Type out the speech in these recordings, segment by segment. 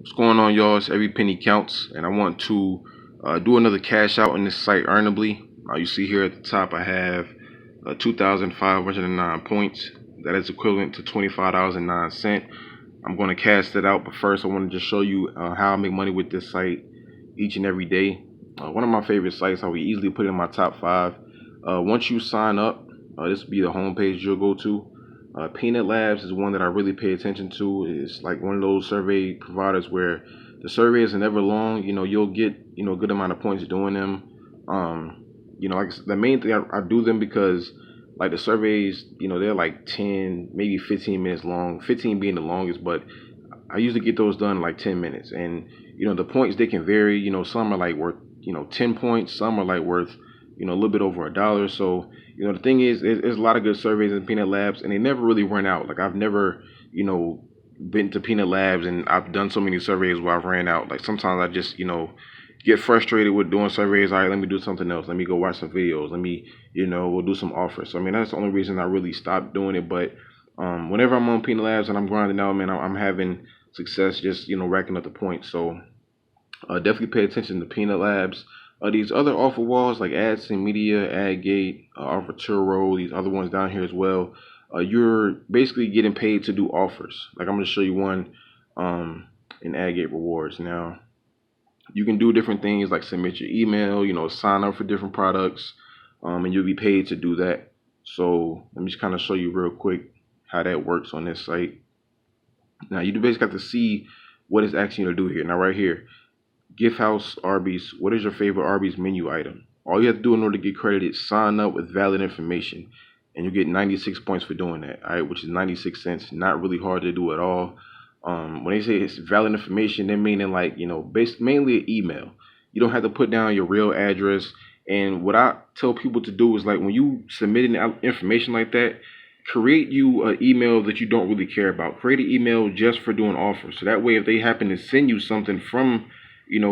What's going on, y'all? It's Every Penny Counts, and I want to do another cash out on this site earnably. You see here at the top, I have 2,509 points. That is equivalent to $25.09. I'm going to cash that out, but first I want to just show you how I make money with this site each and every day. One of my favorite sites, I would easily put it in my top 5. Once you sign up, this will be the homepage you'll go to. Peanut Labs is one that I really pay attention to. It's like one of those survey providers where the surveys are never long. You'll get a good amount of points doing them. Like the main thing I do them because like the surveys, they're like 10, maybe 15 minutes long. 15 being the longest, but I usually get those done in like 10 minutes. And the points, they can vary. Some are like worth 10 points. Some are like worth a little bit over $1. So the thing is, there's a lot of good surveys in Peanut Labs, and they never really run out. Like I've never been to Peanut Labs and I've done so many surveys where I've ran out. Like sometimes I just get frustrated with doing surveys. All right, let me do something else. Let me go watch some videos. Let me we'll do some offers. So I mean, that's the only reason I really stopped doing it. But whenever I'm on Peanut Labs and I'm grinding out, man, I'm having success just racking up the points. So definitely pay attention to Peanut Labs. These other offer walls like AdSense Media, AdGate, Offerturo, these other ones down here as well. You're basically getting paid to do offers. Like I'm going to show you one in AdGate Rewards. Now, you can do different things like submit your email, sign up for different products, and you'll be paid to do that. So let me just kind of show you real quick how that works on this site. Now, you basically have to see what it's asking you to do here. Now, right here. Gift House Arby's, what is your favorite Arby's menu item? All you have to do in order to get credit is sign up with valid information, and you get 96 points for doing that, all right, which is 96 cents. Not really hard to do at all. When they say it's valid information, they're meaning like, mainly an email. You don't have to put down your real address. And what I tell people to do is like when you submit information like that, create you an email that you don't really care about. Create an email just for doing offers. So that way, if they happen to send you something from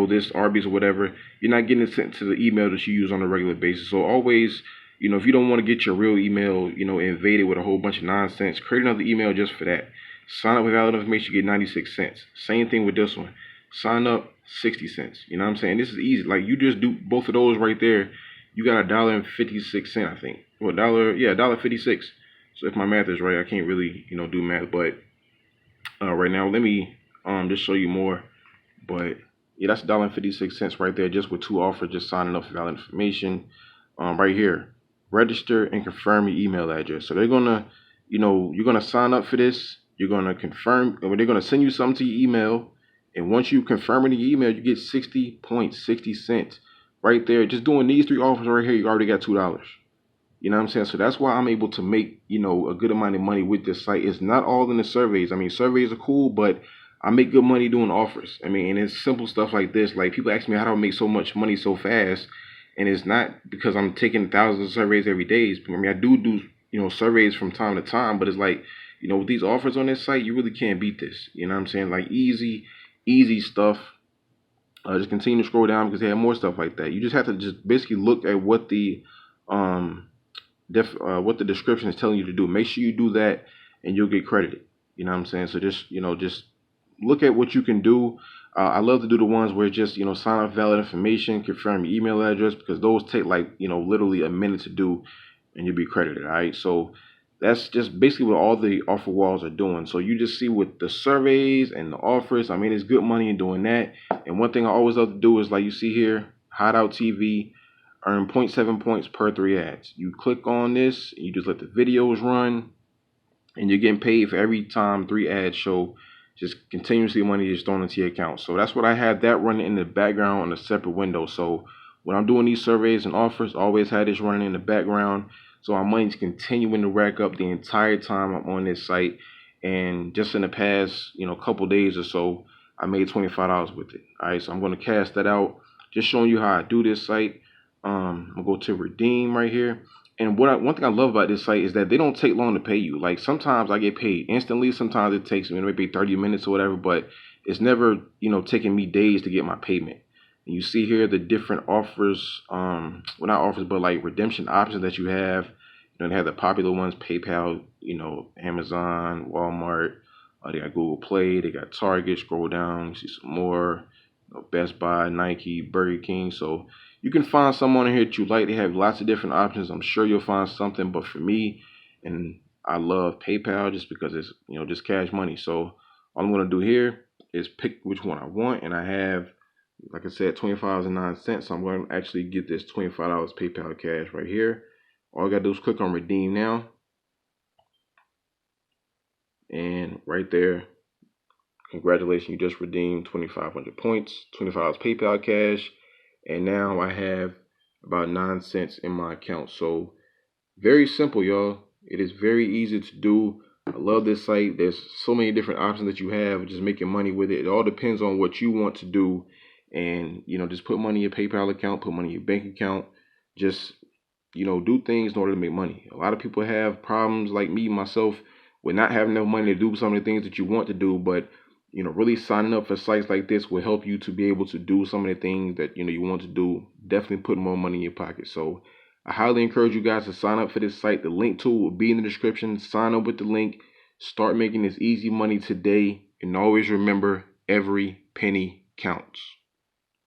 this Arby's or whatever, you're not getting it sent to the email that you use on a regular basis. So always, if you don't want to get your real email, invaded with a whole bunch of nonsense, create another email just for that. Sign up with valid information, you get 96 cents. Same thing with this one. Sign up, 60 cents. You know what I'm saying? This is easy. Like you just do both of those right there. You got $1.56, I think. Well, $1.56. So if my math is right, I can't really, do math. But right now, let me just show you more. But yeah, that's $1.56 right there, just with 2 offers, just signing up for valid information. Right here, register and confirm your email address. So they're gonna, you're gonna sign up for this. You're gonna confirm, or they're gonna send you something to your email, and once you confirm it in your email, you get 60 points, 60 cents right there. Just doing these 3 offers right here, you already got $2. You know what I'm saying? So that's why I'm able to make, a good amount of money with this site. It's not all in the surveys. I mean, surveys are cool, but I make good money doing offers. I mean, and it's simple stuff like this. Like people ask me, how do I make so much money so fast? And it's not because I'm taking thousands of surveys every day. I mean, I do, surveys from time to time, but it's like, with these offers on this site, you really can't beat this. You know what I'm saying? Like easy stuff. Just continue to scroll down because they have more stuff like that. You just have to just basically look at what the description is telling you to do. Make sure you do that and you'll get credited. You know what I'm saying? So just look at what you can do. I love to do the ones where just, sign up valid information, confirm your email address, because those take like, literally a minute to do and you'll be credited. All right. So that's just basically what all the offer walls are doing. So you just see with the surveys and the offers, I mean, it's good money in doing that. And one thing I always love to do is like you see here, Hideout TV, earn 0.7 points per 3 ads. You click on this, and you just let the videos run, and you're getting paid for every time 3 ads show. Just continuously money is thrown into your account. So that's what I have that running in the background on a separate window. So when I'm doing these surveys and offers, I always have this running in the background. So my money's continuing to rack up the entire time I'm on this site. And just in the past, couple days or so, I made $25 with it. All right, so I'm going to cast that out. Just showing you how I do this site. I'm going to go to redeem right here. And one thing I love about this site is that they don't take long to pay you. Like sometimes I get paid instantly. Sometimes it takes me maybe 30 minutes or whatever, but it's never, taking me days to get my payment. And you see here the different offers, well, not offers, but like redemption options that you have. They have the popular ones, PayPal, Amazon, Walmart, They got Google Play, they got Target. Scroll down, you see some more. Best Buy, Nike, Burger King. So you can find someone here that you like. They have lots of different options. I'm sure you'll find something. But for me, and I love PayPal just because it's just cash money. So all I'm gonna do here is pick which one I want, and I have, like I said, 25.09. So I'm going to actually get this $25 PayPal cash right here. All I gotta do is click on redeem now, and right there, congratulations, you just redeemed 2,500 points, $25 PayPal cash, and now I have about 9 cents in my account. So very simple, y'all. It is very easy to do. I love this site. There's so many different options that you have just making money with it. It all depends on what you want to do, and just put money in your PayPal account, put money in your bank account. Just do things in order to make money. A lot of people have problems, like me, myself, with not having enough money to do some of the things that you want to do. But really signing up for sites like this will help you to be able to do some of the things that you want to do. Definitely put more money in your pocket. So I highly encourage you guys to sign up for this site. The link to it will be in the description. Sign up with the link. Start making this easy money today. And always remember, every penny counts.